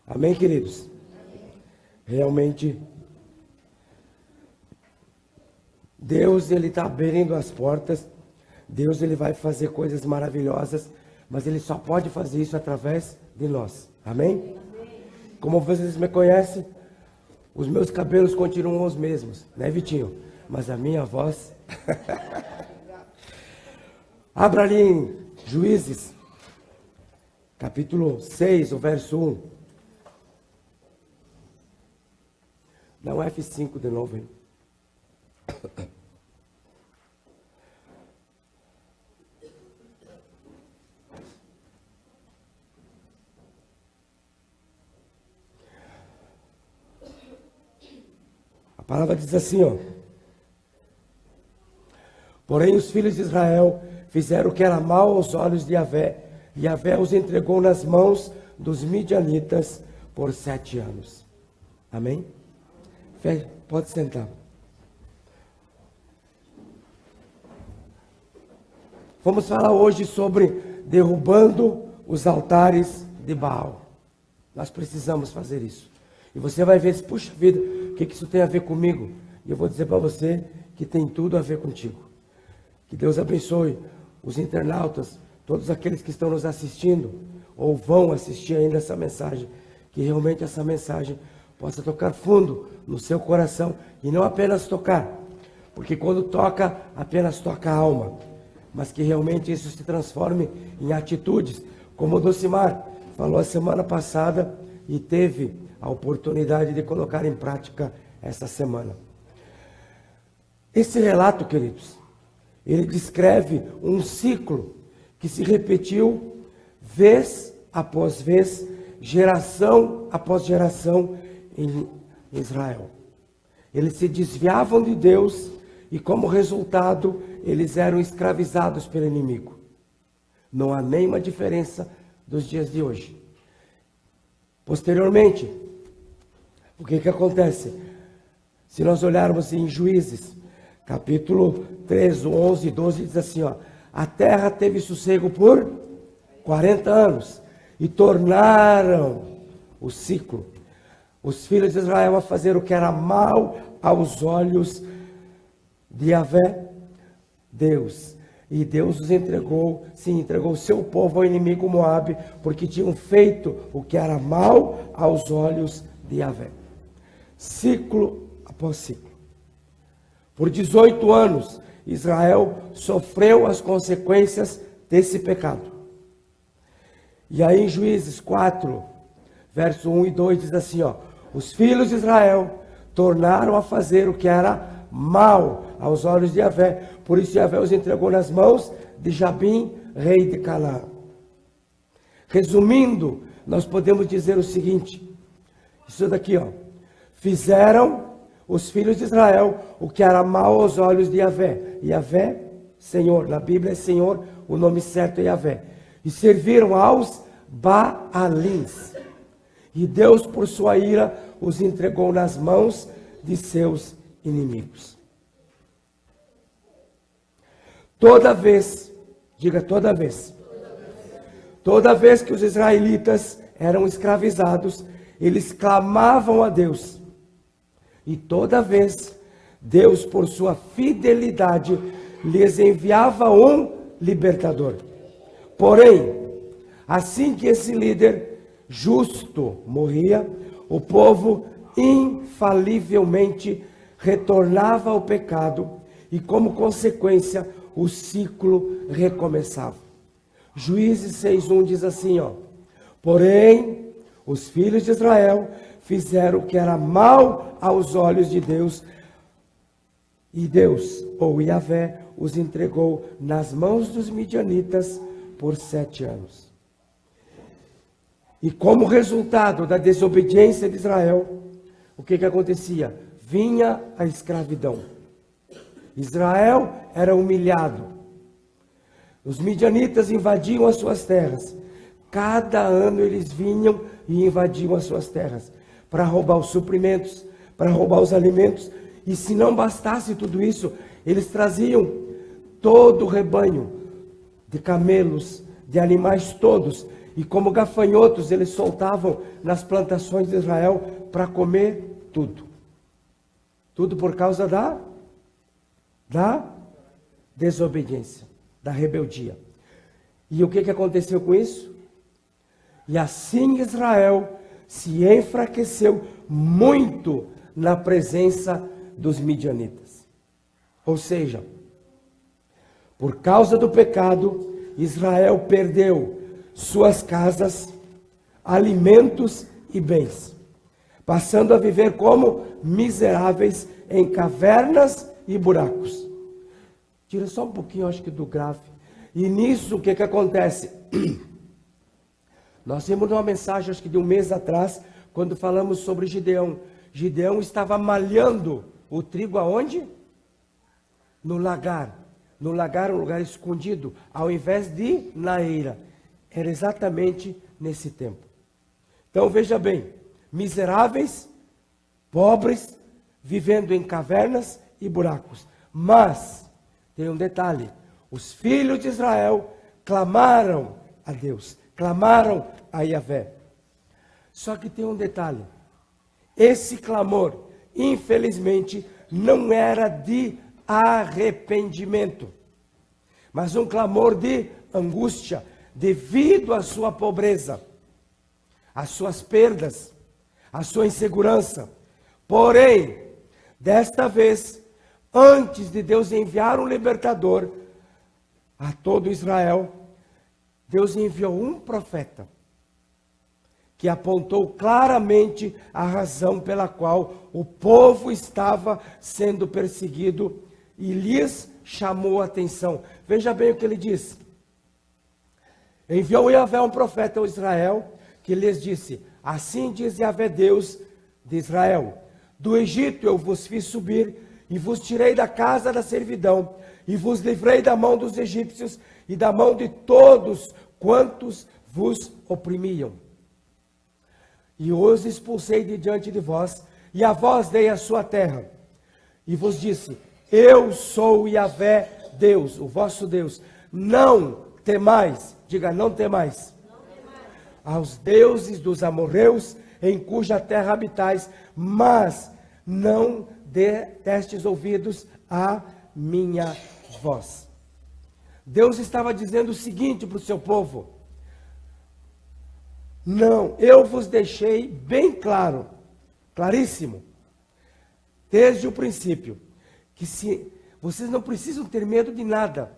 Amém, queridos? Realmente, Deus, Ele está abrindo as portas. Deus, Ele vai fazer coisas maravilhosas, mas Ele só pode fazer isso através de nós. Amém? Como vocês me conhecem, os meus cabelos continuam os mesmos, né, Vitinho? Mas a minha voz... Abra ali em Juízes, capítulo 6, o verso 1. Dá um F5 de novo, hein? A palavra diz assim, ó. Porém os filhos de Israel fizeram o que era mal aos olhos de Yahvé, e Yahvé os entregou nas mãos dos midianitas por 7 anos. Amém? Pode sentar. Vamos falar hoje sobre derrubando os altares de Baal. Nós precisamos fazer isso. E você vai ver, puxa vida, o que isso tem a ver comigo? E eu vou dizer para você que tem tudo a ver contigo. Que Deus abençoe os internautas, todos aqueles que estão nos assistindo, ou vão assistir ainda essa mensagem. Que realmente essa mensagem possa tocar fundo no seu coração. E não apenas tocar, porque quando toca, apenas toca a alma. Mas que realmente isso se transforme em atitudes, como o Docimar falou a semana passada e teve a oportunidade de colocar em prática essa semana. Esse relato, queridos, ele descreve um ciclo que se repetiu vez após vez, geração após geração em Israel. Eles se desviavam de Deus e, como resultado, eles eram escravizados pelo inimigo. Não há nenhuma diferença dos dias de hoje. Posteriormente, o que acontece? Se nós olharmos em Juízes, capítulo 3, 11 e 12, diz assim, ó. A terra teve sossego por 40 anos e tornaram o ciclo. Os filhos de Israel a fazer o que era mal aos olhos de Yahvé, Deus. E Deus os entregou o seu povo ao inimigo Moabe, porque tinham feito o que era mal aos olhos de Yahvé. Ciclo após ciclo. Por 18 anos, Israel sofreu as consequências desse pecado. E aí em Juízes 4, verso 1 e 2 diz assim, ó. Os filhos de Israel tornaram a fazer o que era mal aos olhos de Yahvé. Por isso Yahvé os entregou nas mãos de Jabim, rei de Canaã. Resumindo, nós podemos dizer o seguinte. Isso daqui, ó. Fizeram os filhos de Israel o que era mal aos olhos de Yahvé. Yahvé, Senhor. Na Bíblia é Senhor, o nome certo é Yahvé. E serviram aos Baalins. E Deus, por sua ira, os entregou nas mãos de seus inimigos. Toda vez, diga toda vez que os israelitas eram escravizados, eles clamavam a Deus. E toda vez, Deus, por sua fidelidade, lhes enviava um libertador. Porém, assim que esse líder justo morria, o povo infalivelmente retornava ao pecado e, como consequência, o ciclo recomeçava. Juízes 6:1 diz assim, ó. Porém, os filhos de Israel fizeram o que era mal aos olhos de Deus, e Deus, ou Yahvé, os entregou nas mãos dos midianitas por 7 anos. E como resultado da desobediência de Israel, o que acontecia? Vinha a escravidão. Israel era humilhado. Os midianitas invadiam as suas terras. Cada ano eles vinham e invadiam as suas terras para roubar os suprimentos, para roubar os alimentos. E se não bastasse tudo isso, eles traziam todo o rebanho de camelos, de animais todos. e como gafanhotos eles soltavam nas plantações de Israel para comer tudo. Tudo por causa da desobediência, da rebeldia. E o que aconteceu com isso? E assim Israel se enfraqueceu muito na presença dos midianitas. Ou seja, por causa do pecado, Israel perdeu suas casas, alimentos e bens, passando a viver como miseráveis em cavernas e buracos. Tira só um pouquinho, acho que do gráfico. E nisso, o que acontece? Nós vimos uma mensagem, acho que de um mês atrás, quando falamos sobre Gideão. Gideão estava malhando o trigo aonde? No lagar. No lagar, um lugar escondido, ao invés de na eira. Era exatamente nesse tempo. Então veja bem, miseráveis, pobres, vivendo em cavernas e buracos. Mas, tem um detalhe, os filhos de Israel clamaram a Deus, clamaram a Yahvé. Só que tem um detalhe, esse clamor, infelizmente, não era de arrependimento, mas um clamor de angústia, devido à sua pobreza, às suas perdas, à sua insegurança. Porém, desta vez, antes de Deus enviar um libertador a todo Israel, Deus enviou um profeta, que apontou claramente a razão pela qual o povo estava sendo perseguido e lhes chamou a atenção. Veja bem o que ele diz. Enviou Yahvé um profeta a Israel, que lhes disse: assim diz Yahvé, Deus de Israel: do Egito eu vos fiz subir, e vos tirei da casa da servidão, e vos livrei da mão dos egípcios, e da mão de todos quantos vos oprimiam. E os expulsei de diante de vós, e a vós dei a sua terra. E vos disse: eu sou Yahvé, Deus, o vosso Deus. Não temais, diga, não temais, aos deuses dos amorreus, em cuja terra habitais, mas não destes ouvidos à minha voz. Deus estava dizendo o seguinte para o seu povo: não, eu vos deixei bem claro, claríssimo, desde o princípio, que se vocês não precisam ter medo de nada.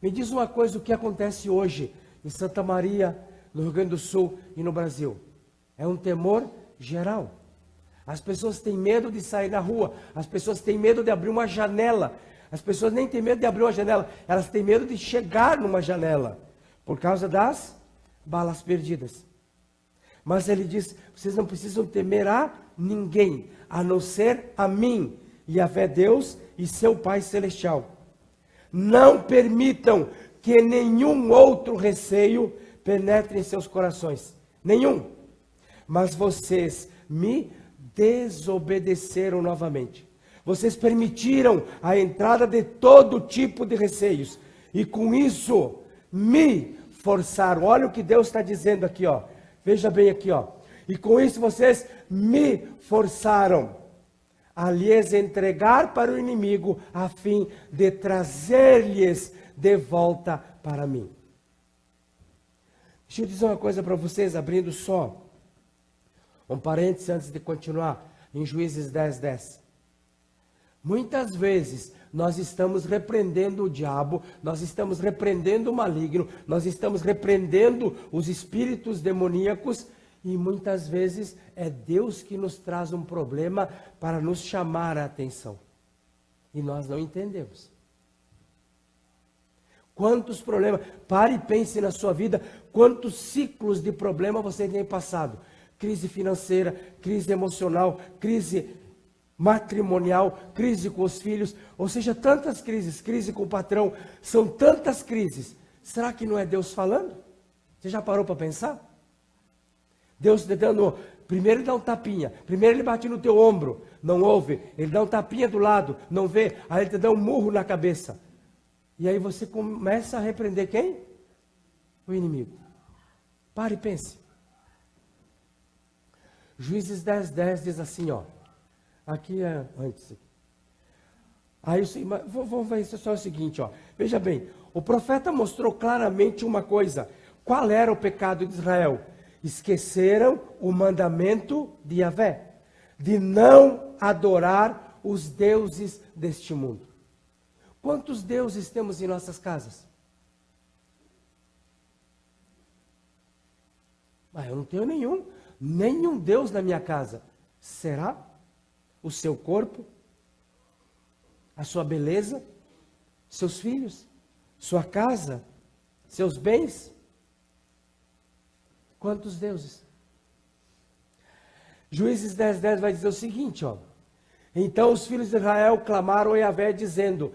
Me diz uma coisa, o que acontece hoje em Santa Maria, no Rio Grande do Sul e no Brasil? É um temor geral. As pessoas têm medo de sair na rua, as pessoas têm medo de abrir uma janela, as pessoas nem têm medo de abrir uma janela, elas têm medo de chegar numa janela, por causa das balas perdidas. Mas ele diz: vocês não precisam temer a ninguém, a não ser a mim, Yahvé Deus e seu Pai Celestial. Não permitam que nenhum outro receio penetre em seus corações. Nenhum. Mas vocês me desobedeceram novamente. Vocês permitiram a entrada de todo tipo de receios. E com isso, me forçaram. Olha o que Deus está dizendo aqui, ó. Veja bem aqui, ó. E com isso vocês me forçaram a lhes entregar para o inimigo, a fim de trazer-lhes de volta para mim. Deixa eu dizer uma coisa para vocês, abrindo só um parênteses antes de continuar, em Juízes 10:10. Muitas vezes nós estamos repreendendo o diabo, nós estamos repreendendo o maligno, nós estamos repreendendo os espíritos demoníacos, e muitas vezes é Deus que nos traz um problema para nos chamar a atenção. E nós não entendemos. Quantos problemas, pare e pense na sua vida, quantos ciclos de problema você tem passado. Crise financeira, crise emocional, crise matrimonial, crise com os filhos, ou seja, tantas crises, crise com o patrão, são tantas crises. Será que não é Deus falando? Você já parou para pensar? Deus te dando, primeiro ele dá um tapinha, primeiro ele bate no teu ombro, não ouve, ele dá um tapinha do lado, não vê, aí ele te dá um murro na cabeça. E aí você começa a repreender quem? O inimigo. Pare e pense. Juízes 10:10 diz assim, ó. Aqui é antes. Aí, vamos ver só o seguinte, ó. Veja bem, o profeta mostrou claramente uma coisa. Qual era o pecado de Israel? Esqueceram o mandamento de Yahvé, de não adorar os deuses deste mundo. Quantos deuses temos em nossas casas? Eu não tenho nenhum Deus na minha casa. Será? O seu corpo? A sua beleza? Seus filhos? Sua casa? Seus bens? Quantos deuses? Juízes 10:10 vai dizer o seguinte, ó. Então os filhos de Israel clamaram a Yahvé dizendo: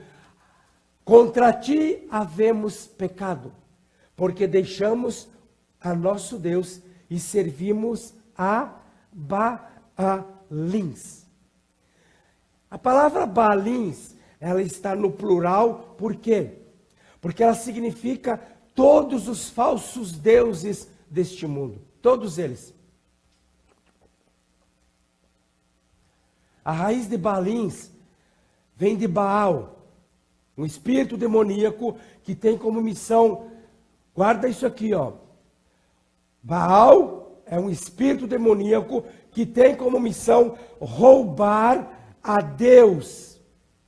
contra ti havemos pecado, porque deixamos a nosso Deus e servimos a Baalins. A palavra Baalins, ela está no plural, por quê? Porque ela significa todos os falsos deuses deste mundo, todos eles. A raiz de Baalins vem de Baal, um espírito demoníaco que tem como missão, guarda isso aqui, ó. Baal é um espírito demoníaco que tem como missão roubar a Deus,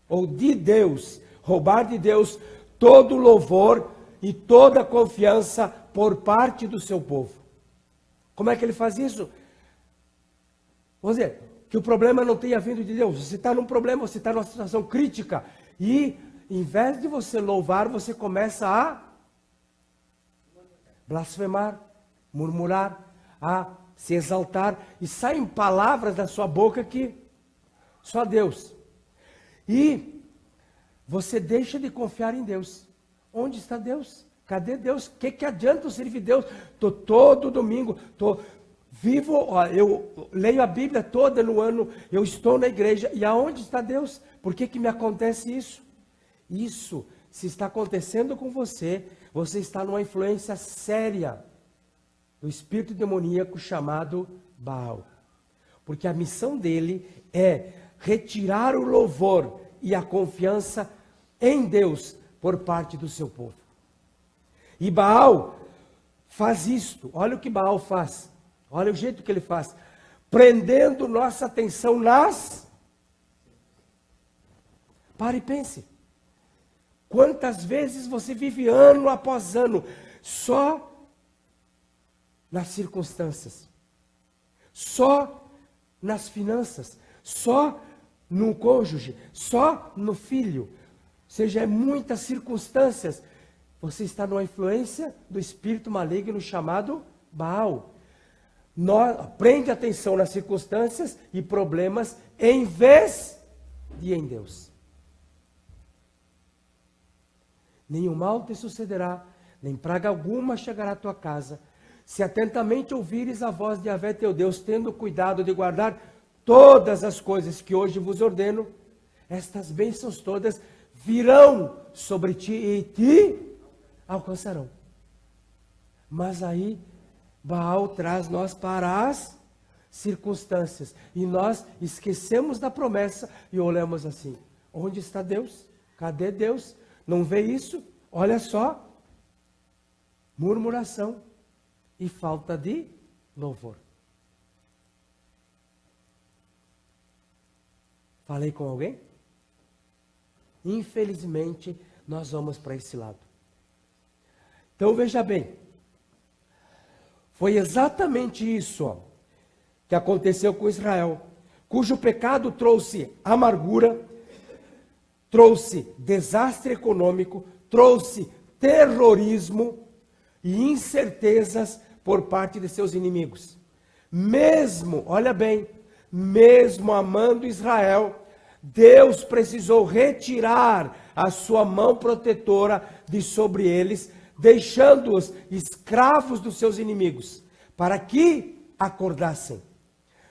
ou de Deus, roubar de Deus todo o louvor e toda a confiança por parte do seu povo. Como é que ele faz isso? Vamos dizer, que o problema não tenha vindo de Deus. Você está num problema, você está numa situação crítica, e em vez de você louvar, você começa a blasfemar, murmurar, a se exaltar, e saem palavras da sua boca que só Deus. E você deixa de confiar em Deus. Onde está Deus? Cadê Deus? O que adianta eu servir Deus? Estou todo domingo, estou vivo, ó, eu leio a Bíblia toda no ano, eu estou na igreja, e aonde está Deus? Por que me acontece isso? Isso, se está acontecendo com você, você está numa influência séria do espírito demoníaco chamado Baal. Porque a missão dele é retirar o louvor e a confiança em Deus por parte do seu povo. E Baal faz isto. Olha o que Baal faz. Olha o jeito que ele faz. Prendendo nossa atenção nas... Pare e pense. Quantas vezes você vive ano após ano só nas circunstâncias, só nas finanças, só no cônjuge, só no filho, ou seja, é muitas circunstâncias. Você está numa influência do espírito maligno chamado Baal. Prende atenção nas circunstâncias e problemas em vez de em Deus. Nenhum mal te sucederá, nem praga alguma chegará à tua casa, se atentamente ouvires a voz de Yahvé teu Deus, tendo cuidado de guardar todas as coisas que hoje vos ordeno, estas bênçãos todas virão sobre ti e te alcançarão. Mas aí Baal traz nós para as circunstâncias, e nós esquecemos da promessa e olhamos assim: onde está Deus? Cadê Deus? Não vê isso? Olha só, murmuração e falta de louvor. Falei com alguém? Infelizmente, nós vamos para esse lado. Então veja bem, foi exatamente isso, ó, que aconteceu com Israel, cujo pecado trouxe amargura, trouxe desastre econômico, trouxe terrorismo e incertezas por parte de seus inimigos. Mesmo, olha bem, mesmo amando Israel, Deus precisou retirar a sua mão protetora de sobre eles, deixando-os escravos dos seus inimigos, para que acordassem.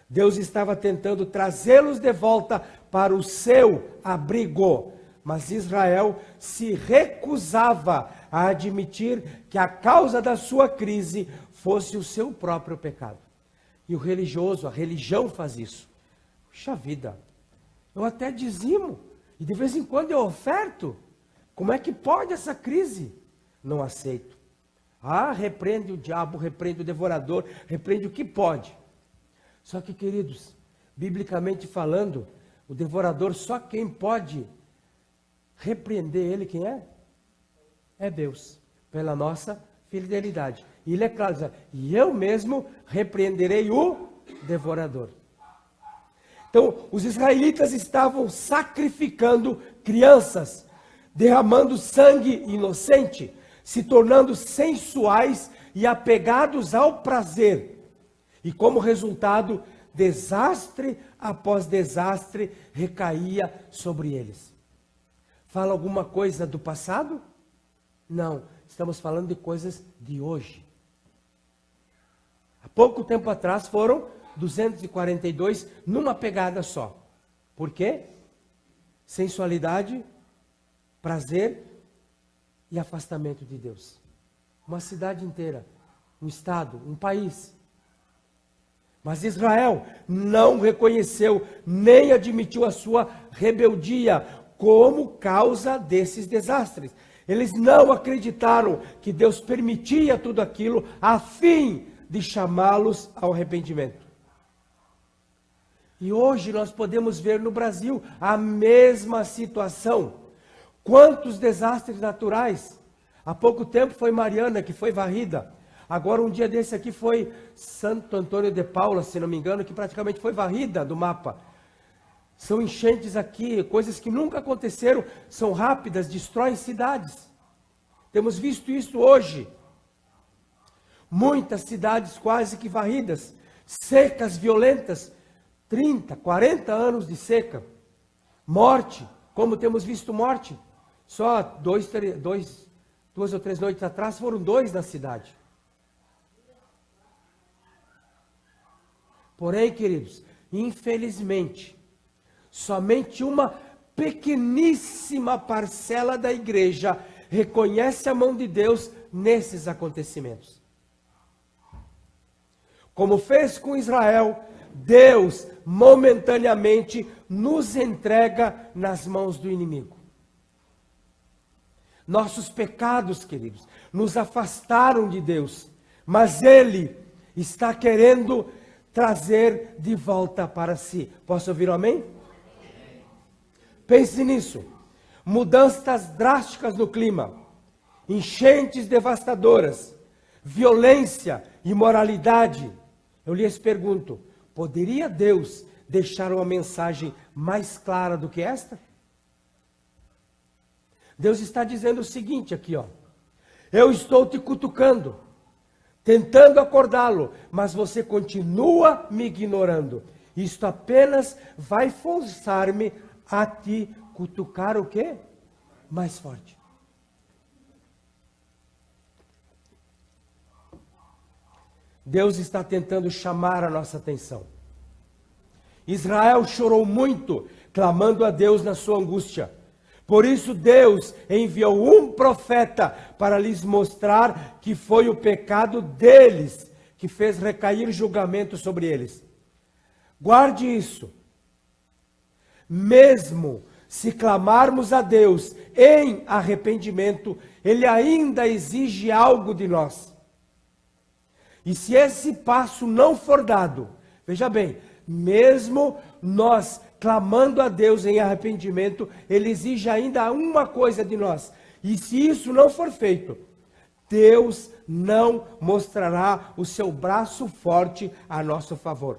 Deus estava tentando trazê-los de volta para o seu abrigo, Mas Israel se recusava a admitir que a causa da sua crise fosse o seu próprio pecado. E o religioso, a religião faz isso. Puxa vida, eu até dizimo, e de vez em quando eu oferto. Como é que pode essa crise? Não aceito. Ah, repreende o diabo, repreende o devorador, repreende o que pode. Só que, queridos, biblicamente falando, o devorador, só quem pode repreender ele, quem é? É Deus, pela nossa fidelidade. E ele é claro, diz, e eu mesmo repreenderei o devorador. Então, os israelitas estavam sacrificando crianças, derramando sangue inocente, se tornando sensuais e apegados ao prazer. E como resultado, desastre após desastre recaía sobre eles. Fala alguma coisa do passado? Não, estamos falando de coisas de hoje. Há pouco tempo atrás foram 242 numa pegada só. Por quê? Sensualidade, prazer e afastamento de Deus. Uma cidade inteira, um estado, um país. Mas Israel não reconheceu nem admitiu a sua rebeldia como causa desses desastres. Eles não acreditaram que Deus permitia tudo aquilo a fim de chamá-los ao arrependimento. E hoje nós podemos ver no Brasil a mesma situação. Quantos desastres naturais? Há pouco tempo foi Mariana que foi varrida. Agora um dia desse aqui foi Santo Antônio de Paula, se não me engano, que praticamente foi varrida do mapa. São enchentes aqui, coisas que nunca aconteceram, são rápidas, destroem cidades. Temos visto isso hoje. Muitas cidades quase que varridas, secas violentas, 30, 40 anos de seca. Morte, como temos visto morte. Só duas ou três noites atrás foram 2 na cidade. Porém, queridos, infelizmente, somente uma pequeníssima parcela da igreja reconhece a mão de Deus nesses acontecimentos. Como fez com Israel, Deus momentaneamente nos entrega nas mãos do inimigo. Nossos pecados, queridos, nos afastaram de Deus, mas Ele está querendo trazer de volta para si. Posso ouvir um amém? Pense nisso. Mudanças drásticas no clima, enchentes devastadoras, violência, imoralidade. Eu lhes pergunto, poderia Deus deixar uma mensagem mais clara do que esta? Deus está dizendo o seguinte aqui, ó. Eu estou te cutucando, tentando acordá-lo, mas você continua me ignorando. Isto apenas vai forçar-me a te cutucar o quê? Mais forte. Deus está tentando chamar a nossa atenção. Israel chorou muito, clamando a Deus na sua angústia. Por isso Deus enviou um profeta para lhes mostrar que foi o pecado deles que fez recair julgamento sobre eles. Guarde isso. Mesmo se clamarmos a Deus em arrependimento, Ele ainda exige algo de nós. E se esse passo não for dado, veja bem, mesmo nós clamando a Deus em arrependimento, Ele exige ainda uma coisa de nós. E se isso não for feito, Deus não mostrará o seu braço forte a nosso favor.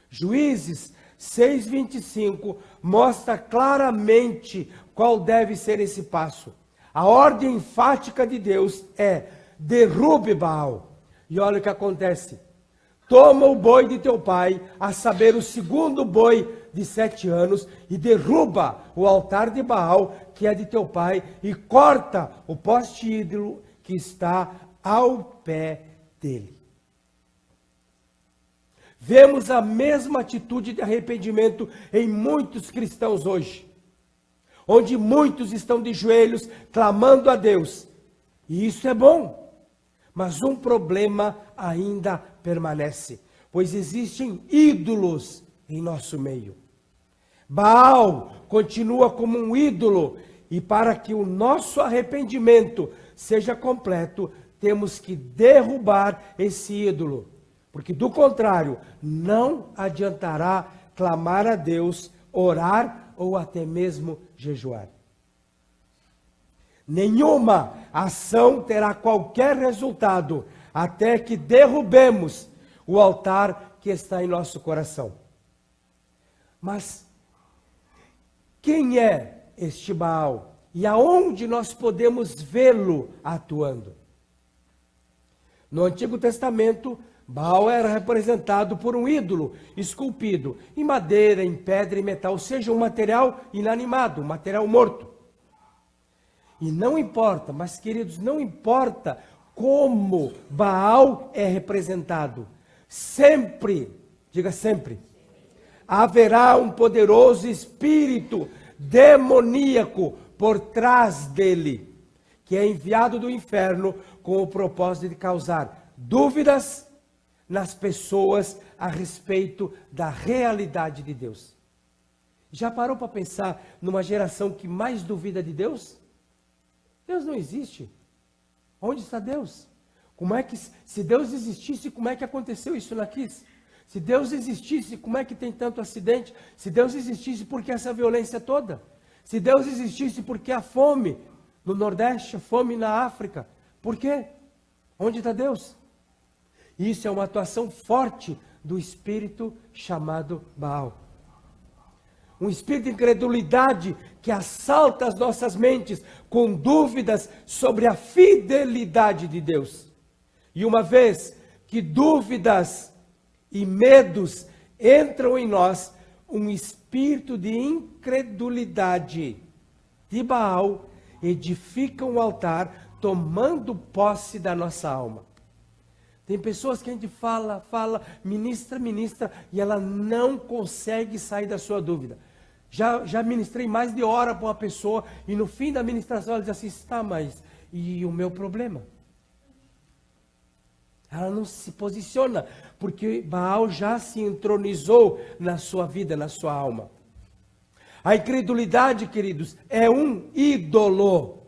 Juízes 6:25 mostra claramente qual deve ser esse passo. A ordem enfática de Deus é: derrube Baal. E olha o que acontece. Toma o boi de teu pai, a saber, o segundo boi de 7 anos, e derruba o altar de Baal, que é de teu pai, e corta o poste ídolo que está ao pé dele. Vemos a mesma atitude de arrependimento em muitos cristãos hoje. onde muitos estão de joelhos clamando a Deus. E isso é bom, mas um problema ainda permanece, pois existem ídolos em nosso meio. Baal continua como um ídolo, e para que o nosso arrependimento seja completo, temos que derrubar esse ídolo, porque do contrário, não adiantará clamar a Deus, orar ou até mesmo jejuar. Nenhuma ação terá qualquer resultado até que derrubemos o altar que está em nosso coração. Mas quem é este Baal? E aonde nós podemos vê-lo atuando? No Antigo Testamento, Baal era representado por um ídolo esculpido em madeira, em pedra e metal, ou seja, um material inanimado, um material morto. E não importa, mas queridos, não importa como Baal é representado, sempre, diga sempre, haverá um poderoso espírito demoníaco por trás dele, que é enviado do inferno com o propósito de causar dúvidas nas pessoas a respeito da realidade de Deus. Já parou para pensar numa geração que mais duvida de Deus? Deus não existe. Onde está Deus? Como é que, se Deus existisse, como é que aconteceu isso na Kiss? Se Deus existisse, como é que tem tanto acidente? Se Deus existisse, por que essa violência toda? Se Deus existisse, por que a fome no Nordeste, a fome na África? Por quê? Onde está Deus? Isso é uma atuação forte do espírito chamado Baal. Um espírito de incredulidade que assalta as nossas mentes com dúvidas sobre a fidelidade de Deus. E uma vez que dúvidas e medos entram em nós, um espírito de incredulidade de Baal edifica um altar tomando posse da nossa alma. Tem pessoas que a gente fala, ministra, e ela não consegue sair da sua dúvida. Já ministrei mais de hora para uma pessoa e no fim da ministração ela diz assim, está, mas e o meu problema? Ela não se posiciona, porque Baal já se entronizou na sua vida, na sua alma. A incredulidade, queridos, é um ídolo.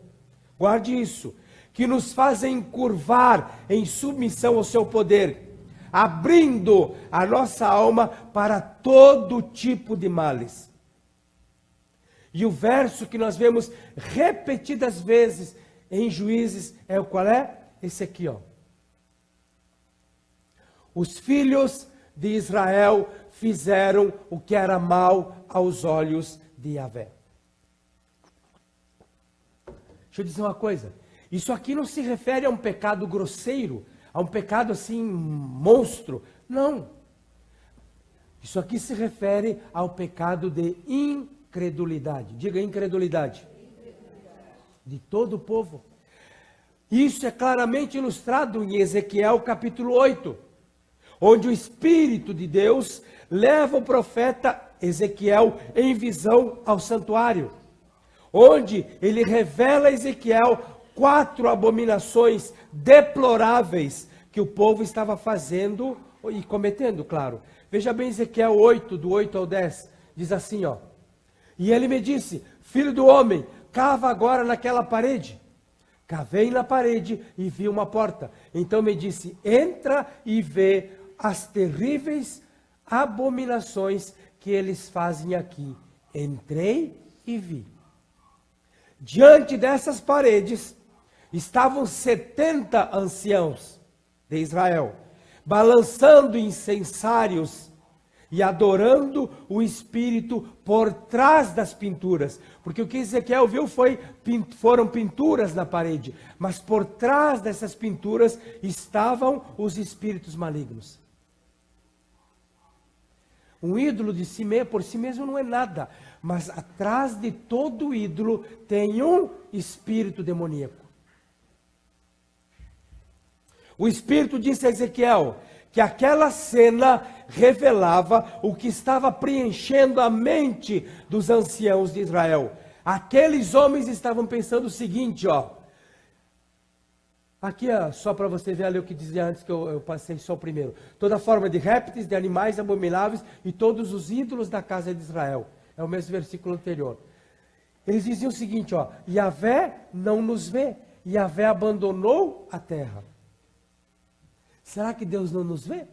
Guarde isso. Que nos fazem curvar em submissão ao seu poder, abrindo a nossa alma para todo tipo de males. E o verso que nós vemos repetidas vezes em Juízes é o qual é? Esse aqui, ó. Os filhos de Israel fizeram o que era mal aos olhos de Yahvé. Deixa eu dizer uma coisa. Isso aqui não se refere a um pecado grosseiro, a um pecado assim, monstro. Não. Isso aqui se refere ao pecado de incredulidade. Diga incredulidade. De todo o povo. Isso é claramente ilustrado em Ezequiel capítulo 8, onde o Espírito de Deus leva o profeta Ezequiel em visão ao santuário, onde ele revela a Ezequiel 4 abominações deploráveis que o povo estava fazendo e cometendo, claro. Veja bem Ezequiel 8, do 8 ao 10, diz assim, ó. E ele me disse, filho do homem, cava agora naquela parede. Cavei na parede e vi uma porta. Então me disse, entra e vê as terríveis abominações que eles fazem aqui. Entrei e vi. Diante dessas paredes estavam 70 anciãos de Israel, balançando incensários e adorando o Espírito por trás das pinturas. Porque o que Ezequiel viu foram pinturas na parede, mas por trás dessas pinturas estavam os espíritos malignos. Um ídolo de si mesmo, por si mesmo não é nada, mas atrás de todo ídolo tem um espírito demoníaco. O Espírito disse a Ezequiel que aquela cena revelava o que estava preenchendo a mente dos anciãos de Israel. Aqueles homens estavam pensando o seguinte, ó. Aqui, ó, só para você ver ali o que dizia antes, que eu passei só o primeiro. Toda forma de répteis, de animais abomináveis e todos os ídolos da casa de Israel. É o mesmo versículo anterior. Eles diziam o seguinte, ó. Yahvé não nos vê. Yahvé abandonou a terra. Será que Deus não nos vê?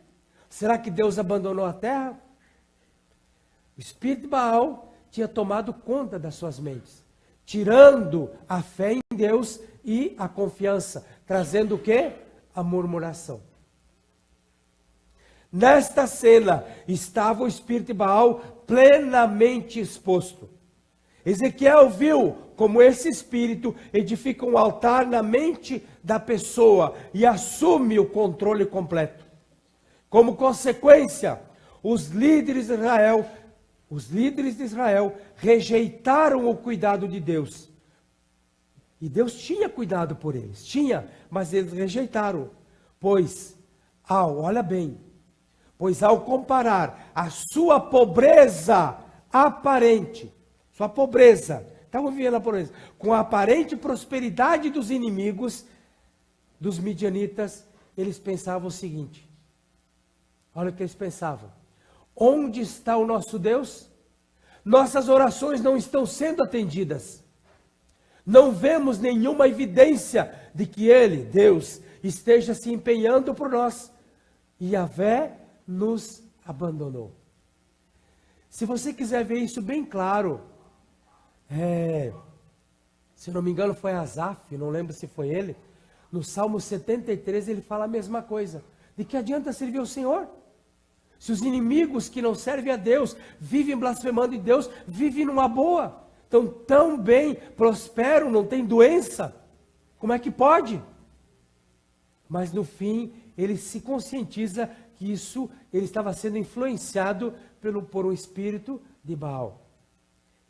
Será que Deus abandonou a terra? O espírito de Baal tinha tomado conta das suas mentes, tirando a fé em Deus e a confiança, trazendo o quê? A murmuração. Nesta cena estava o espírito de Baal plenamente exposto. Ezequiel viu como esse espírito edifica um altar na mente da pessoa e assume o controle completo. Como consequência, os líderes de Israel rejeitaram o cuidado de Deus. E Deus tinha cuidado por eles, mas eles rejeitaram. Pois ao comparar a sua pobreza aparente, estavam vivendo a pobreza, com a aparente prosperidade dos inimigos, dos midianitas, eles pensavam o seguinte, olha o que eles pensavam, onde está o nosso Deus? Nossas orações não estão sendo atendidas. Não vemos nenhuma evidência de que Ele, Deus, esteja se empenhando por nós. E Yahvé nos abandonou. Se você quiser ver isso bem claro, se não me engano foi Asaf, não lembro se foi ele, no Salmo 73 ele fala a mesma coisa. De que adianta servir o Senhor? Se os inimigos que não servem a Deus, vivem blasfemando de Deus, vivem numa boa. Estão tão bem, prosperam, não tem doença. Como é que pode? Mas no fim, ele se conscientiza que ele estava sendo influenciado por um espírito de Baal.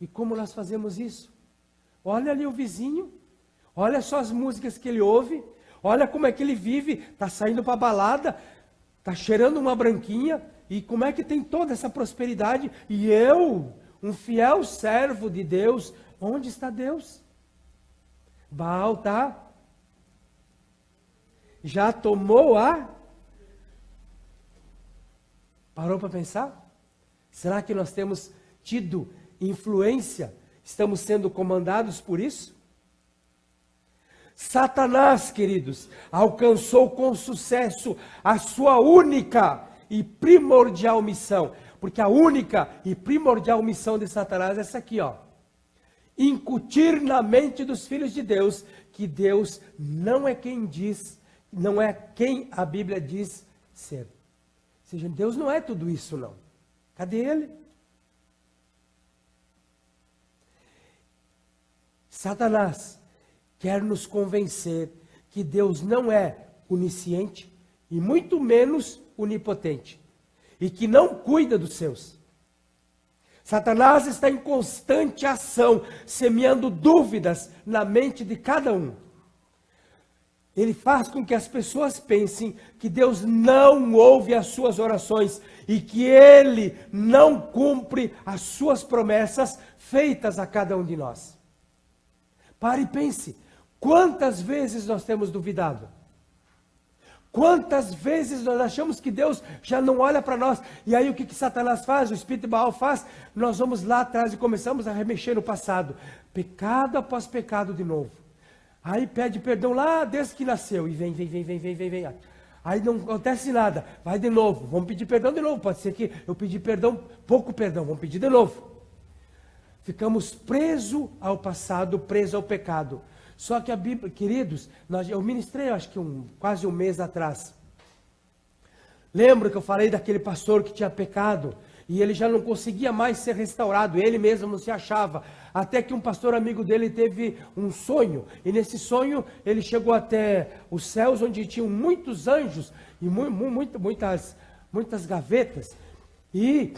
E como nós fazemos isso? Olha ali o vizinho, olha só as músicas que ele ouve, olha como é que ele vive, está saindo para a balada, está cheirando uma branquinha, e como é que tem toda essa prosperidade? E eu, um fiel servo de Deus, onde está Deus? Baal já tomou Parou para pensar? Será que nós temos tido influência? Estamos sendo comandados por isso? Satanás, queridos, alcançou com sucesso a sua única e primordial missão. Porque a única e primordial missão de Satanás é essa aqui, ó. Incutir na mente dos filhos de Deus que Deus não é quem a Bíblia diz ser. Ou seja, Deus não é tudo isso, não. Cadê Ele? Satanás quer nos convencer que Deus não é onisciente e muito menos onipotente e que não cuida dos seus. Satanás está em constante ação, semeando dúvidas na mente de cada um. Ele faz com que as pessoas pensem que Deus não ouve as suas orações e que Ele não cumpre as suas promessas feitas a cada um de nós. Pare e pense, quantas vezes nós temos duvidado? Quantas vezes nós achamos que Deus já não olha para nós? E aí o que Satanás faz, o espírito de Baal faz? Nós vamos lá atrás e começamos a remexer no passado. Pecado após pecado de novo. Aí pede perdão lá desde que nasceu. E vem. Aí não acontece nada. Vai de novo. Vamos pedir perdão de novo. Pode ser que eu pedi perdão, pouco perdão. Vamos pedir de novo. Ficamos presos ao passado, presos ao pecado. Só que a Bíblia, queridos, eu ministrei acho que quase um mês atrás. Lembra que eu falei daquele pastor que tinha pecado e ele já não conseguia mais ser restaurado, ele mesmo não se achava. Até que um pastor amigo dele teve um sonho, e nesse sonho ele chegou até os céus onde tinham muitos anjos e muitas gavetas. E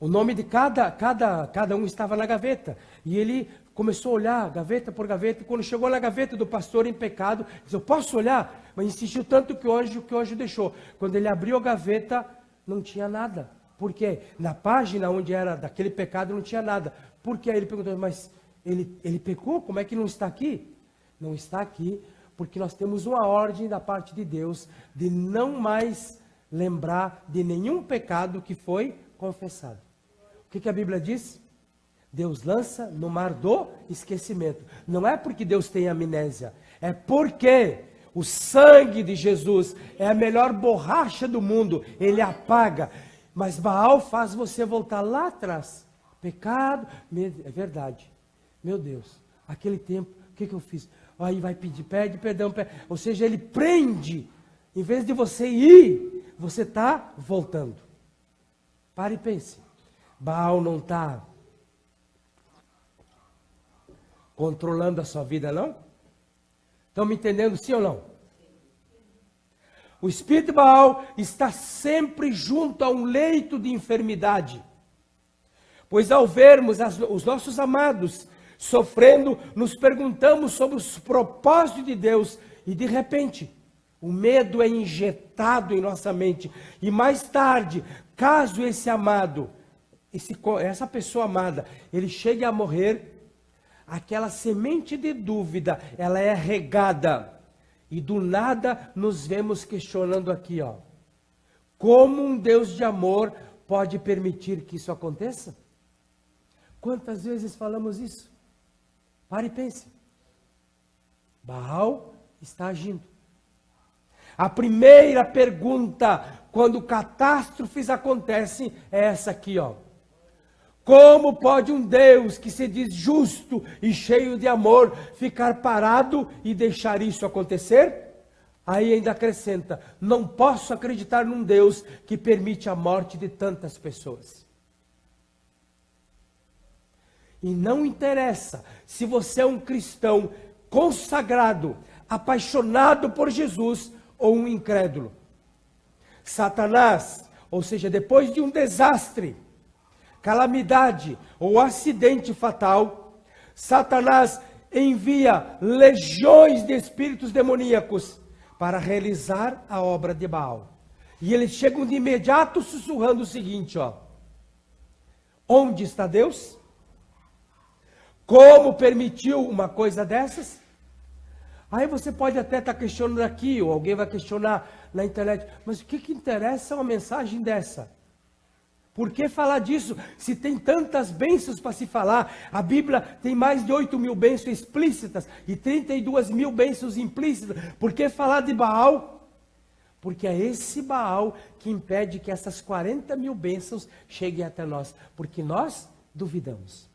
o nome de cada um estava na gaveta. E ele começou a olhar gaveta por gaveta, e quando chegou na gaveta do pastor em pecado, disse, eu posso olhar? Mas insistiu tanto que o anjo deixou. Quando ele abriu a gaveta, não tinha nada, Porque na página onde era daquele pecado não tinha nada. Porque aí ele perguntou, mas ele pecou? Como é que não está aqui? Não está aqui porque nós temos uma ordem da parte de Deus de não mais lembrar de nenhum pecado que foi confessado. O que a Bíblia diz? Deus lança no mar do esquecimento. Não é porque Deus tem amnésia, é porque o sangue de Jesus é a melhor borracha do mundo, ele apaga. Mas Baal faz você voltar lá atrás. Pecado, é verdade. Meu Deus, aquele tempo, o que eu fiz? Aí vai pedir, pede perdão. Ou seja, ele prende. Em vez de você ir, você está voltando. Pare e pense. Baal não está controlando a sua vida, não? Estão me entendendo, sim ou não? O espírito de Baal está sempre junto a um leito de enfermidade. Pois ao vermos os nossos amados sofrendo, nos perguntamos sobre os propósitos de Deus e de repente o medo é injetado em nossa mente. E mais tarde, caso esse amado, essa pessoa amada, ele chegue a morrer, aquela semente de dúvida, ela é regada. E do nada nos vemos questionando aqui, ó. Como um Deus de amor pode permitir que isso aconteça? Quantas vezes falamos isso? Pare e pense. Baal está agindo. A primeira pergunta, quando catástrofes acontecem, é essa aqui, ó. Como pode um Deus que se diz justo e cheio de amor ficar parado e deixar isso acontecer? Aí ainda acrescenta, não posso acreditar num Deus que permite a morte de tantas pessoas. E não interessa se você é um cristão consagrado, apaixonado por Jesus ou um incrédulo. Satanás, ou seja, depois de um desastre, calamidade ou acidente fatal, Satanás envia legiões de espíritos demoníacos para realizar a obra de Baal. E eles chegam de imediato sussurrando o seguinte, ó. Onde está Deus? Como permitiu uma coisa dessas? Aí você pode até estar questionando aqui, ou alguém vai questionar na internet, mas o que interessa uma mensagem dessa? Por que falar disso, se tem tantas bênçãos para se falar? A Bíblia tem mais de 8.000 bênçãos explícitas e 32.000 bênçãos implícitas. Por que falar de Baal? Porque é esse Baal que impede que essas 40.000 bênçãos cheguem até nós. Porque nós duvidamos.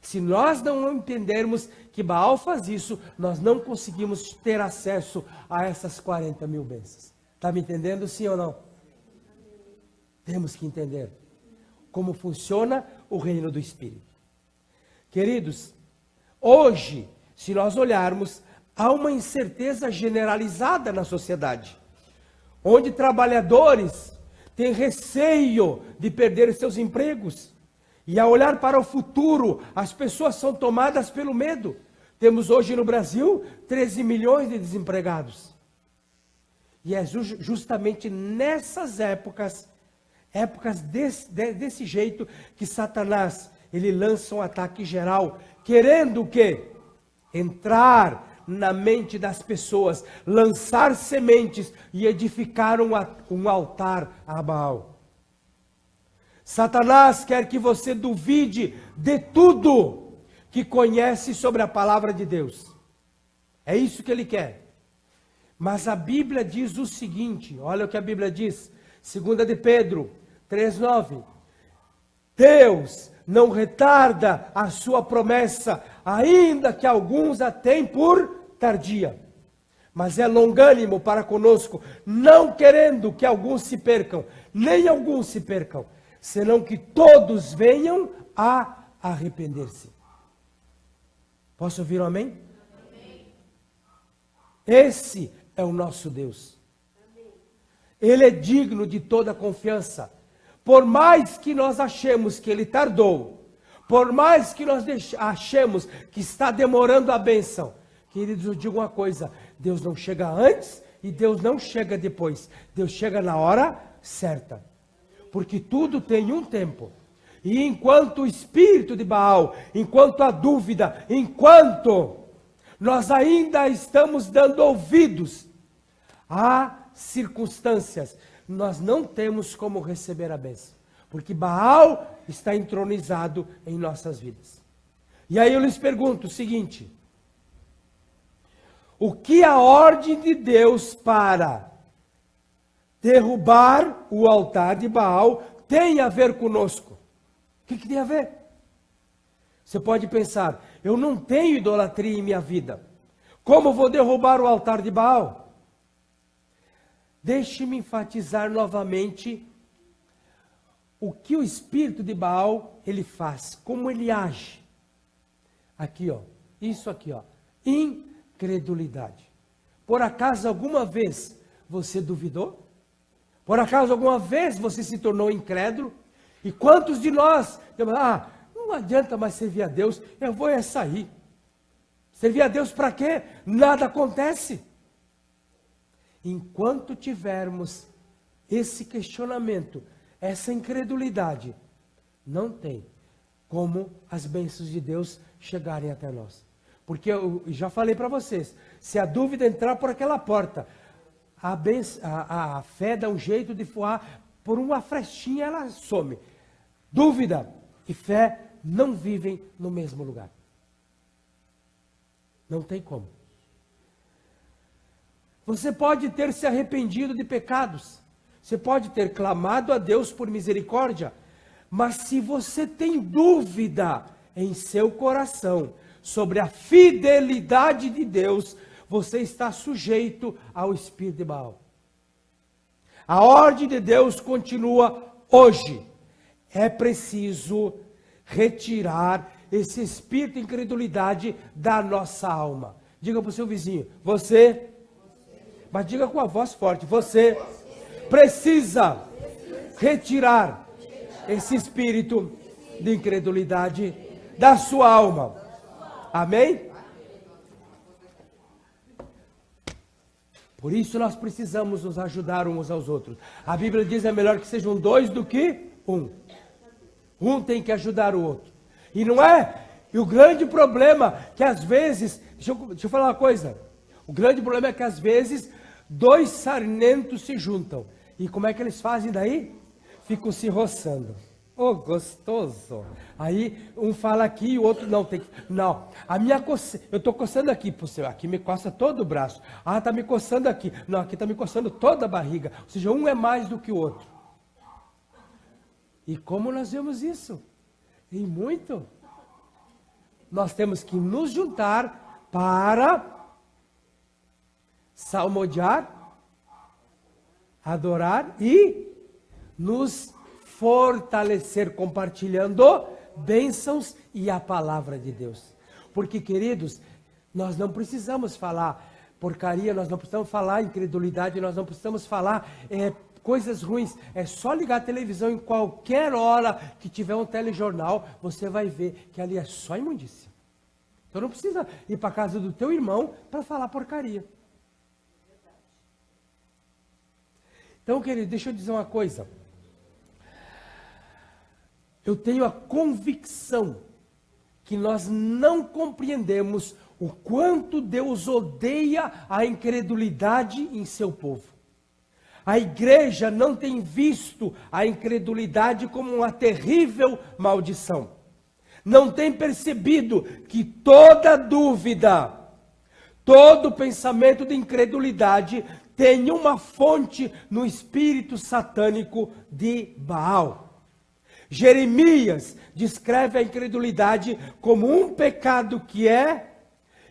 Se nós não entendermos que Baal faz isso, nós não conseguimos ter acesso a essas 40.000 bênçãos. Está me entendendo, sim ou não? Temos que entender como funciona o reino do Espírito. Queridos, hoje, se nós olharmos, há uma incerteza generalizada na sociedade, onde trabalhadores têm receio de perder seus empregos, e ao olhar para o futuro, as pessoas são tomadas pelo medo. Temos hoje no Brasil 13 milhões de desempregados. E é justamente nessas épocas desse jeito que Satanás, ele lança um ataque geral, querendo o quê? Entrar na mente das pessoas, lançar sementes e edificar um altar a Baal. Satanás quer que você duvide de tudo que conhece sobre a palavra de Deus. É isso que ele quer. Mas a Bíblia diz o seguinte, olha o que a Bíblia diz, 2 de Pedro 3:9. Deus não retarda a sua promessa, ainda que alguns a têm por tardia. Mas é longânimo para conosco, não querendo que alguns se percam, nem alguns se percam, senão que todos venham a arrepender-se. Posso ouvir um amém? Amém. Esse é o nosso Deus. Amém. Ele é digno de toda confiança. Por mais que nós achemos que ele tardou, por mais que nós achemos que está demorando a bênção, queridos, eu digo uma coisa, Deus não chega antes e Deus não chega depois. Deus chega na hora certa. Porque tudo tem um tempo. E enquanto o espírito de Baal, enquanto a dúvida, enquanto nós ainda estamos dando ouvidos a circunstâncias, nós não temos como receber a bênção. Porque Baal está entronizado em nossas vidas. E aí eu lhes pergunto o seguinte: o que a ordem de Deus para derrubar o altar de Baal tem a ver conosco? O que tem a ver? Você pode pensar, eu não tenho idolatria em minha vida. Como vou derrubar o altar de Baal? Deixe-me enfatizar novamente o que o espírito de Baal ele faz, como ele age. Aqui, ó, isso aqui, ó, incredulidade. Por acaso alguma vez você duvidou? Por acaso alguma vez você se tornou incrédulo? E quantos de nós, não adianta mais servir a Deus, eu vou sair. Servir a Deus para quê? Nada acontece. Enquanto tivermos esse questionamento, essa incredulidade, não tem como as bênçãos de Deus chegarem até nós. Porque eu já falei para vocês, se a dúvida entrar por aquela porta, a fé dá um jeito de voar, por uma frestinha ela some. Dúvida e fé não vivem no mesmo lugar. Não tem como. Você pode ter se arrependido de pecados. Você pode ter clamado a Deus por misericórdia. Mas se você tem dúvida em seu coração sobre a fidelidade de Deus, você está sujeito ao espírito de Baal. A ordem de Deus continua hoje. É preciso retirar esse espírito de incredulidade da nossa alma. Diga para o seu vizinho, você, mas diga com a voz forte, você precisa retirar esse espírito de incredulidade da sua alma. Amém? Por isso nós precisamos nos ajudar uns aos outros. A Bíblia diz, é melhor que sejam dois do que um. Um tem que ajudar o outro. E não é? E o grande problema que às vezes, deixa eu falar uma coisa. O grande problema é que às vezes dois sarmentos se juntam. E como é que eles fazem daí? Ficam se roçando. Oh, gostoso. Aí um fala aqui e o outro não. Não, a minha coceira, eu estou coçando aqui, aqui me coça todo o braço. Ah, está me coçando aqui. Não, aqui está me coçando toda a barriga. Ou seja, um é mais do que o outro. E como nós vemos isso? E muito. Nós temos que nos juntar para salmodiar, adorar e nos fortalecer compartilhando bênçãos e a palavra de Deus. Porque, queridos, nós não precisamos falar porcaria, nós não precisamos falar incredulidade, nós não precisamos falar coisas ruins. É só ligar a televisão em qualquer hora que tiver um telejornal, você vai ver que ali é só imundícia. Então não precisa ir para a casa do teu irmão para falar porcaria. Então, querido, deixa eu dizer uma coisa. Eu tenho a convicção que nós não compreendemos o quanto Deus odeia a incredulidade em seu povo. A igreja não tem visto a incredulidade como uma terrível maldição. Não tem percebido que toda dúvida, todo pensamento de incredulidade tem uma fonte no espírito satânico de Baal. Jeremias descreve a incredulidade como um pecado que é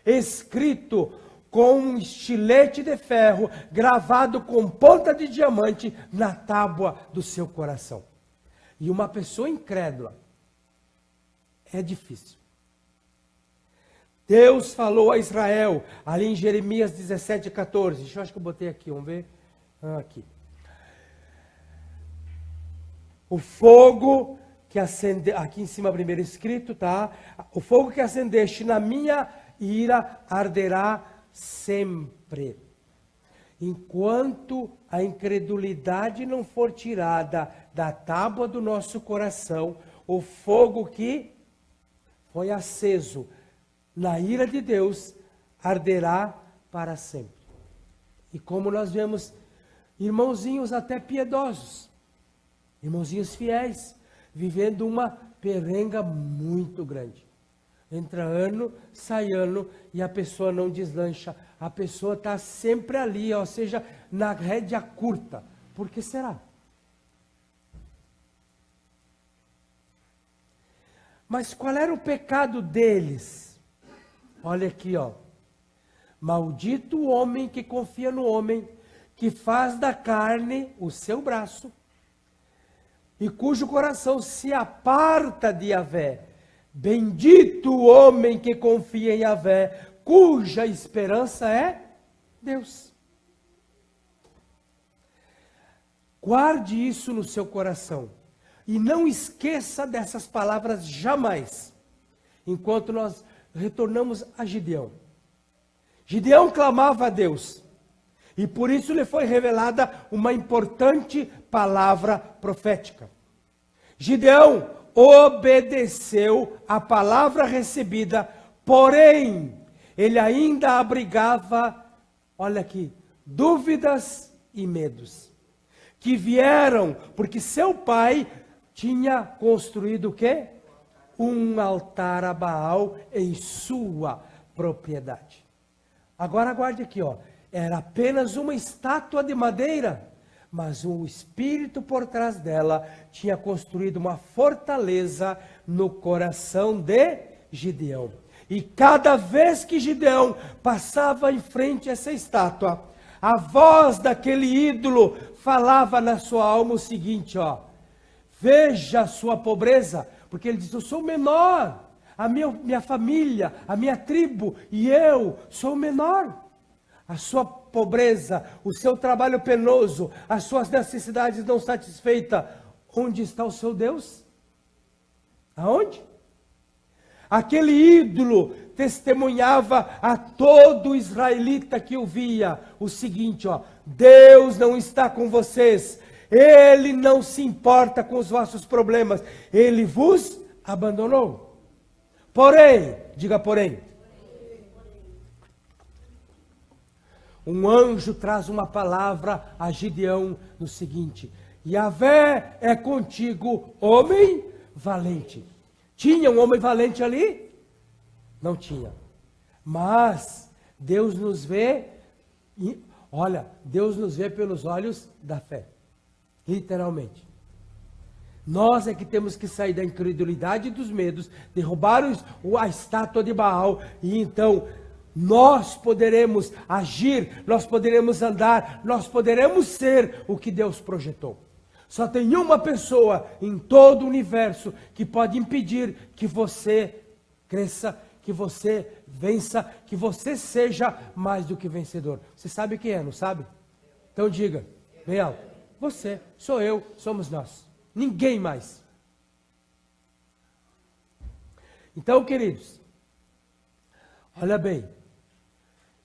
escrito com um estilete de ferro, gravado com ponta de diamante na tábua do seu coração. E uma pessoa incrédula é difícil. Deus falou a Israel, ali em Jeremias 17:14. Eu acho que eu botei aqui, vamos ver. Aqui. O fogo que acende, aqui em cima primeiro escrito, tá? O fogo que acendeste na minha ira arderá sempre. Enquanto a incredulidade não for tirada da tábua do nosso coração o fogo que foi aceso na ira de Deus, arderá para sempre. E como nós vemos irmãozinhos até piedosos, irmãozinhos fiéis, vivendo uma perenga muito grande. Entra ano, sai ano e a pessoa não deslancha. A pessoa está sempre ali, ou seja, na rédea curta. Por que será? Mas qual era o pecado deles? Olha aqui, ó. Maldito o homem que confia no homem, que faz da carne o seu braço, e cujo coração se aparta de Yahvé. Bendito o homem que confia em Yahvé, cuja esperança é Deus. Guarde isso no seu coração. E não esqueça dessas palavras jamais, enquanto nós retornamos a Gideão. Gideão clamava a Deus, e por isso lhe foi revelada uma importante palavra profética. Gideão obedeceu a palavra recebida, porém, ele ainda abrigava, olha aqui, dúvidas e medos, que vieram porque seu pai tinha construído o quê? Um altar a Baal em sua propriedade. Agora aguarde aqui, ó. Era apenas uma estátua de madeira, mas o espírito por trás dela tinha construído uma fortaleza no coração de Gideão. E cada vez que Gideão passava em frente a essa estátua, a voz daquele ídolo falava na sua alma o seguinte, ó. Veja a sua pobreza, porque ele diz, eu sou o menor, a minha família, a minha tribo, e eu sou o menor. A sua pobreza, o seu trabalho penoso, as suas necessidades não satisfeitas, onde está o seu Deus? Aonde? Aquele ídolo testemunhava a todo israelita que o via o seguinte, ó, Deus não está com vocês, Ele não se importa com os vossos problemas, Ele vos abandonou. Porém, diga porém, um anjo traz uma palavra a Gideão no seguinte, Yahvé é contigo, homem valente. Tinha um homem valente ali? Não tinha. Mas Deus nos vê, olha, Deus nos vê pelos olhos da fé. Literalmente. Nós é que temos que sair da incredulidade e dos medos, derrubar a estátua de Baal, e então nós poderemos agir, nós poderemos andar, nós poderemos ser o que Deus projetou. Só tem uma pessoa em todo o universo que pode impedir que você cresça, que você vença, que você seja mais do que vencedor. Você sabe quem é, não sabe? Então diga, bem alto. Você, sou eu, somos nós. Ninguém mais. Então, queridos, olha bem.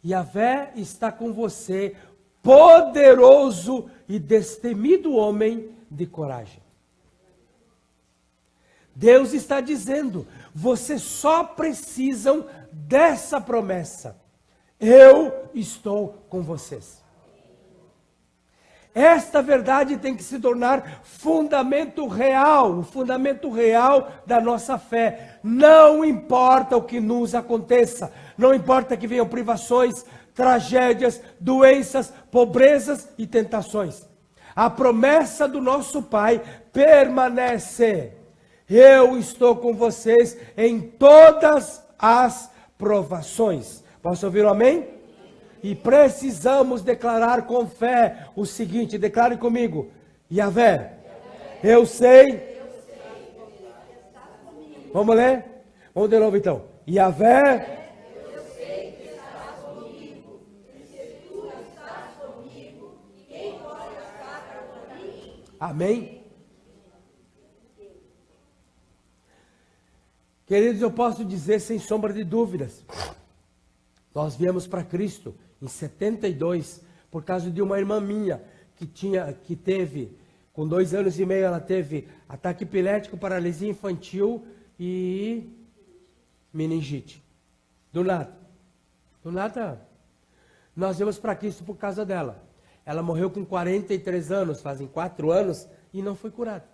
Yahvé está com você, poderoso e destemido homem de coragem. Deus está dizendo, vocês só precisam dessa promessa. Eu estou com vocês. Esta verdade tem que se tornar fundamento real, o fundamento real da nossa fé. Não importa o que nos aconteça, não importa que venham privações, tragédias, doenças, pobrezas e tentações. A promessa do nosso Pai permanece. Eu estou com vocês em todas as provações. Posso ouvir um amém? E precisamos declarar com fé o seguinte, declare comigo, Yahvé, eu sei, vamos ler? Vamos de novo então, Yahvé, eu sei que estás comigo, e se tu estás comigo, quem pode estar contra mim? Amém? Queridos, eu posso dizer sem sombra de dúvidas, nós viemos para Cristo em 72, por causa de uma irmã minha, que teve Com 2 anos e meio ela teve ataque epilético, paralisia infantil e meningite. Do nada. Do nada. Nós viemos para Cristo por causa dela. Ela morreu com 43 anos, fazem 4 anos, e não foi curada.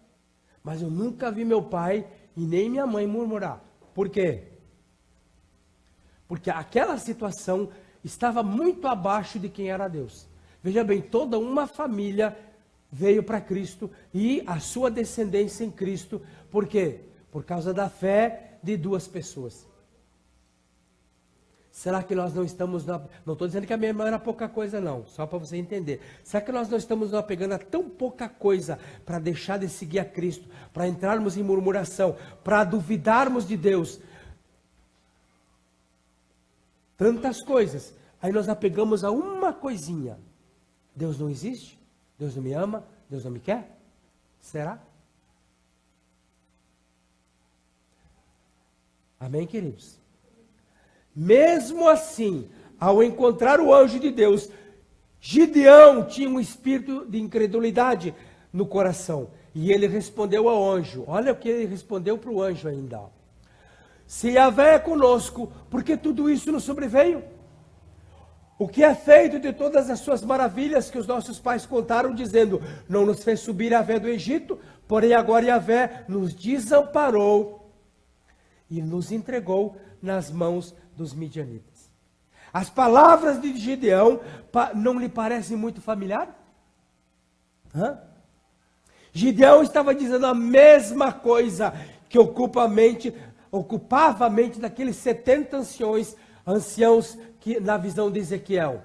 Mas eu nunca vi meu pai e nem minha mãe murmurar. Por quê? Porque aquela situação estava muito abaixo de quem era Deus. Veja bem, toda uma família veio para Cristo e a sua descendência em Cristo. Por quê? Por causa da fé de 2 pessoas. Será que nós não estamos... Não estou dizendo que a minha irmã era pouca coisa, não. Só para você entender. Será que nós não estamos nos apegando a tão pouca coisa para deixar de seguir a Cristo, para entrarmos em murmuração, para duvidarmos de Deus? Tantas coisas. Aí nós apegamos a uma coisinha. Deus não existe? Deus não me ama? Deus não me quer? Será? Amém, queridos? Mesmo assim, ao encontrar o anjo de Deus, Gideão tinha um espírito de incredulidade no coração. E ele respondeu ao anjo. Olha o que ele respondeu para o anjo ainda. Se Yahvé é conosco, por que tudo isso nos sobreveio? O que é feito de todas as suas maravilhas que os nossos pais contaram, dizendo, não nos fez subir Yahvé do Egito, porém agora Yahvé nos desamparou e nos entregou nas mãos dos midianitas. As palavras de Gideão não lhe parecem muito familiares? Gideão estava dizendo a mesma coisa que ocupava a mente daqueles 70 anciãos que, na visão de Ezequiel.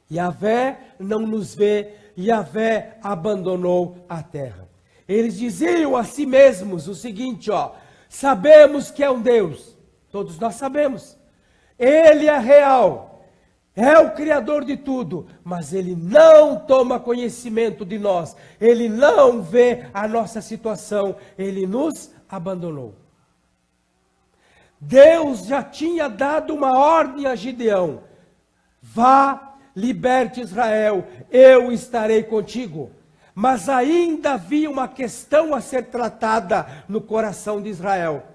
Yahvé não nos vê, Yahvé abandonou a terra. Eles diziam a si mesmos o seguinte, sabemos que é um Deus, todos nós sabemos, Ele é real, é o Criador de tudo, mas Ele não toma conhecimento de nós, Ele não vê a nossa situação, Ele nos abandonou. Deus já tinha dado uma ordem a Gideão, vá, liberte Israel, eu estarei contigo. Mas ainda havia uma questão a ser tratada no coração de Israel.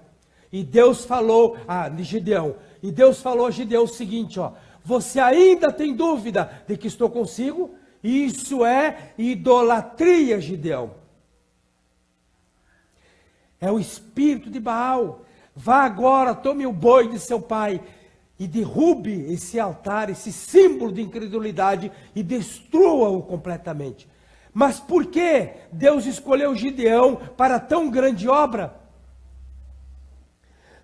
E Deus falou a Gideão, o seguinte, você ainda tem dúvida de que estou consigo? Isso é idolatria, Gideão. É o espírito de Baal. Vá agora, tome o boi de seu pai e derrube esse altar, esse símbolo de incredulidade e destrua-o completamente. Mas por que Deus escolheu Gideão para tão grande obra?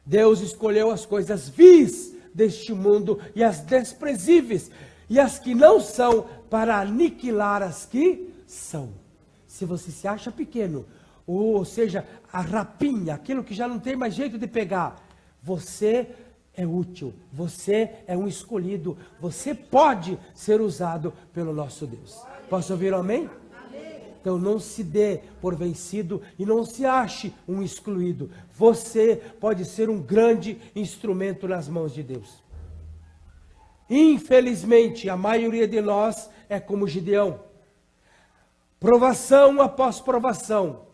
Deus escolheu as coisas vis deste mundo e as desprezíveis e as que não são para aniquilar as que são. Se você se acha pequeno, ou seja, a rapinha, aquilo que já não tem mais jeito de pegar, você é útil, você é um escolhido, você pode ser usado pelo nosso Deus. Posso ouvir um amém? Então não se dê por vencido e não se ache um excluído. Você pode ser um grande instrumento nas mãos de Deus. Infelizmente, a maioria de nós é como Gideão. Provação após provação.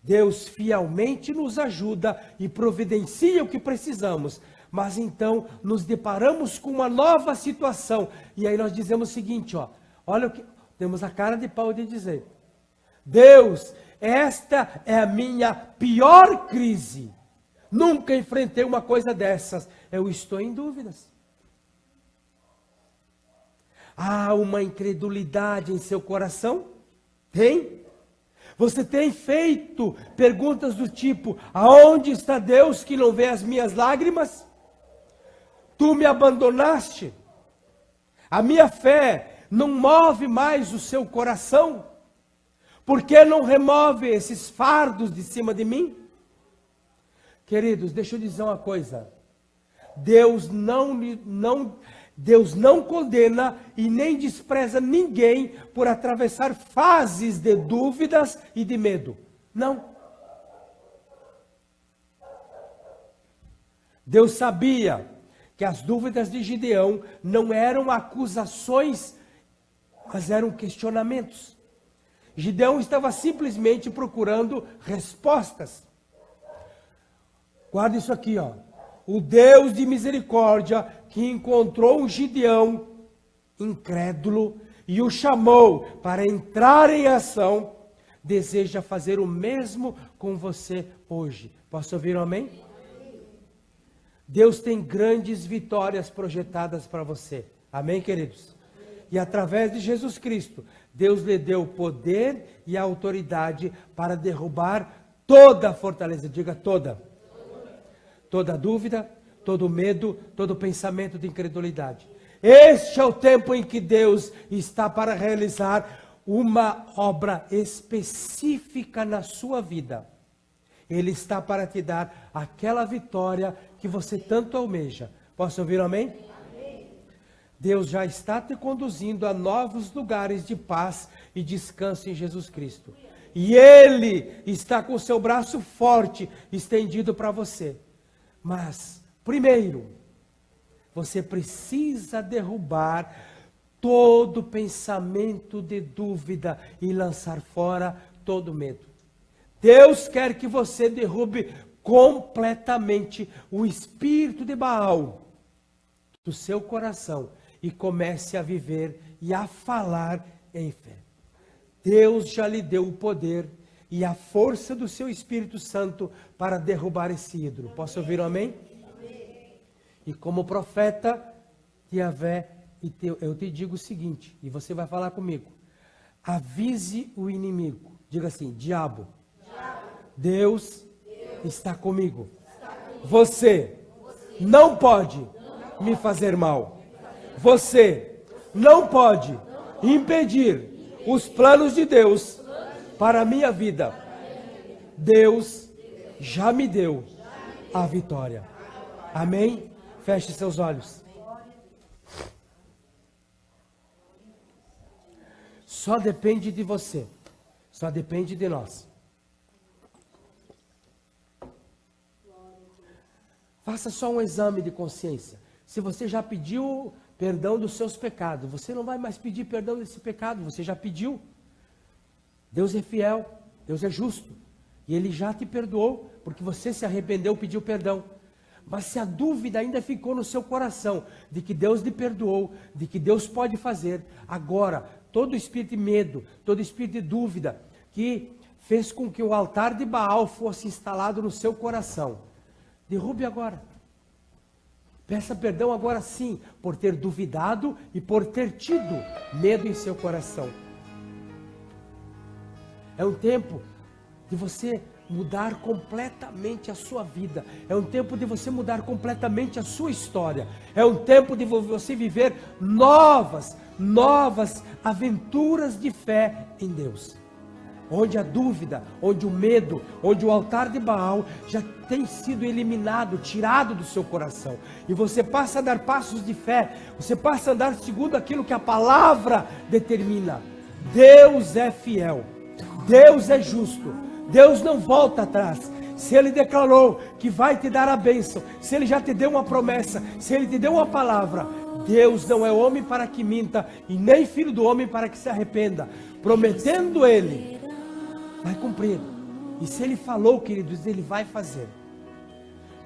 Deus fielmente nos ajuda e providencia o que precisamos. Mas então nos deparamos com uma nova situação. E aí nós dizemos o seguinte, olha o que temos a cara de pau de dizer. Deus, esta é a minha pior crise. Nunca enfrentei uma coisa dessas. Eu estou em dúvidas. Há uma incredulidade em seu coração? Tem? Você tem feito perguntas do tipo, aonde está Deus que não vê as minhas lágrimas? Tu me abandonaste? A minha fé não move mais o seu coração? Por que não remove esses fardos de cima de mim? Queridos, deixa eu dizer uma coisa. Deus não condena e nem despreza ninguém por atravessar fases de dúvidas e de medo. Não. Deus sabia que as dúvidas de Gideão não eram acusações, mas eram questionamentos. Gideão estava simplesmente procurando respostas. Guarda isso aqui, ó. O Deus de misericórdia que encontrou um Gideão incrédulo e o chamou para entrar em ação, deseja fazer o mesmo com você hoje. Posso ouvir um amém? Deus tem grandes vitórias projetadas para você. Amém, queridos? E através de Jesus Cristo, Deus lhe deu o poder e a autoridade para derrubar toda a fortaleza. Diga toda. Toda dúvida, todo medo, todo pensamento de incredulidade. Este é o tempo em que Deus está para realizar uma obra específica na sua vida. Ele está para te dar aquela vitória que você tanto almeja. Posso ouvir um amém? Deus já está te conduzindo a novos lugares de paz e descanso em Jesus Cristo. E Ele está com o seu braço forte estendido para você. Mas, primeiro, você precisa derrubar todo pensamento de dúvida e lançar fora todo medo. Deus quer que você derrube completamente o espírito de Baal do seu coração e comece a viver e a falar em fé. Deus já lhe deu o poder e a força do seu Espírito Santo para derrubar esse ídolo. Posso ouvir um amém? E como profeta de Yahvé, eu te digo o seguinte, e você vai falar comigo. Avise o inimigo. Diga assim, diabo, Deus está comigo. Você não pode me fazer mal. Você não pode impedir os planos de Deus para a minha vida. Deus já me deu a vitória. Amém? Feche seus olhos. Só depende de você. Só depende de nós. Faça só um exame de consciência. Se você já pediu perdão dos seus pecados, você não vai mais pedir perdão desse pecado, você já pediu. Deus é fiel, Deus é justo. E Ele já te perdoou, porque você se arrependeu, pediu perdão. Mas se a dúvida ainda ficou no seu coração, de que Deus lhe perdoou, de que Deus pode fazer, agora, todo espírito de medo, todo espírito de dúvida, que fez com que o altar de Baal fosse instalado no seu coração, derrube agora. Peça perdão agora sim, por ter duvidado e por ter tido medo em seu coração. É um tempo de você mudar completamente a sua vida. É um tempo de você mudar completamente a sua história. É um tempo de você viver novas aventuras de fé em Deus. Onde a dúvida, onde o medo, onde o altar de Baal já tem sido eliminado, tirado do seu coração. E você passa a dar passos de fé, você passa a andar segundo aquilo que a palavra determina. Deus é fiel, Deus é justo, Deus não volta atrás. Se Ele declarou que vai te dar a bênção, se Ele já te deu uma promessa, se Ele te deu uma palavra, Deus não é homem para que minta, e nem filho do homem para que se arrependa. Prometendo Ele, vai cumprir. E se Ele falou, queridos, Ele vai fazer.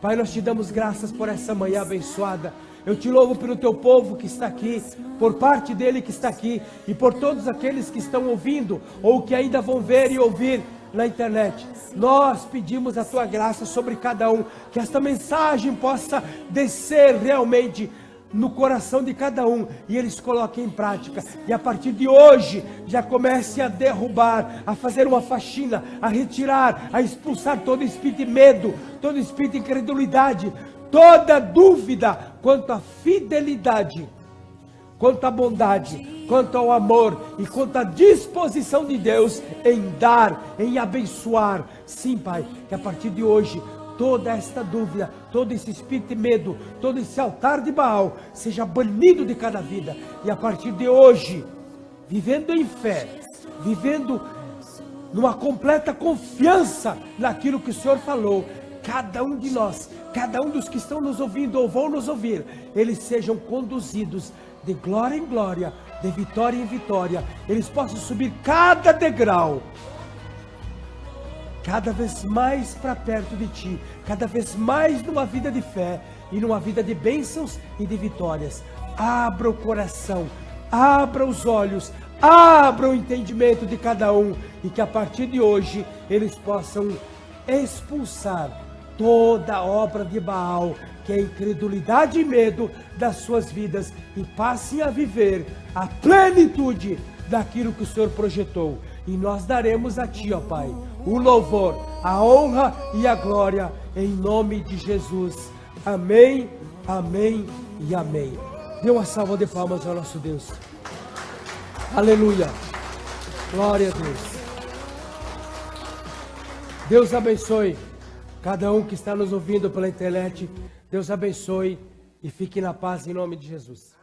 Pai, nós te damos graças por essa manhã abençoada. Eu te louvo pelo teu povo que está aqui, por parte dele que está aqui, e por todos aqueles que estão ouvindo, ou que ainda vão ver e ouvir na internet. Nós pedimos a tua graça sobre cada um, que esta mensagem possa descer realmente no coração de cada um, e eles coloquem em prática, e a partir de hoje, já comece a derrubar, a fazer uma faxina, a retirar, a expulsar todo espírito de medo, todo espírito de incredulidade, toda dúvida quanto à fidelidade, quanto à bondade, quanto ao amor e quanto à disposição de Deus em dar, em abençoar. Sim, Pai, que a partir de hoje toda esta dúvida, todo esse espírito de medo, todo esse altar de Baal seja banido de cada vida. E a partir de hoje, vivendo em fé, vivendo numa completa confiança naquilo que o Senhor falou, cada um de nós, cada um dos que estão nos ouvindo ou vão nos ouvir, eles sejam conduzidos de glória em glória, de vitória em vitória, eles possam subir cada degrau, cada vez mais para perto de Ti, cada vez mais numa vida de fé e numa vida de bênçãos e de vitórias. Abra o coração, abra os olhos, abra o entendimento de cada um e que a partir de hoje eles possam expulsar toda obra de Baal, que é incredulidade e medo das suas vidas, e passem a viver a plenitude daquilo que o Senhor projetou. E nós daremos a Ti, ó Pai, o louvor, a honra e a glória, em nome de Jesus. Amém, amém e amém. Dê uma salva de palmas ao nosso Deus. Aleluia. Glória a Deus. Deus abençoe cada um que está nos ouvindo pela internet. Deus abençoe e fique na paz em nome de Jesus.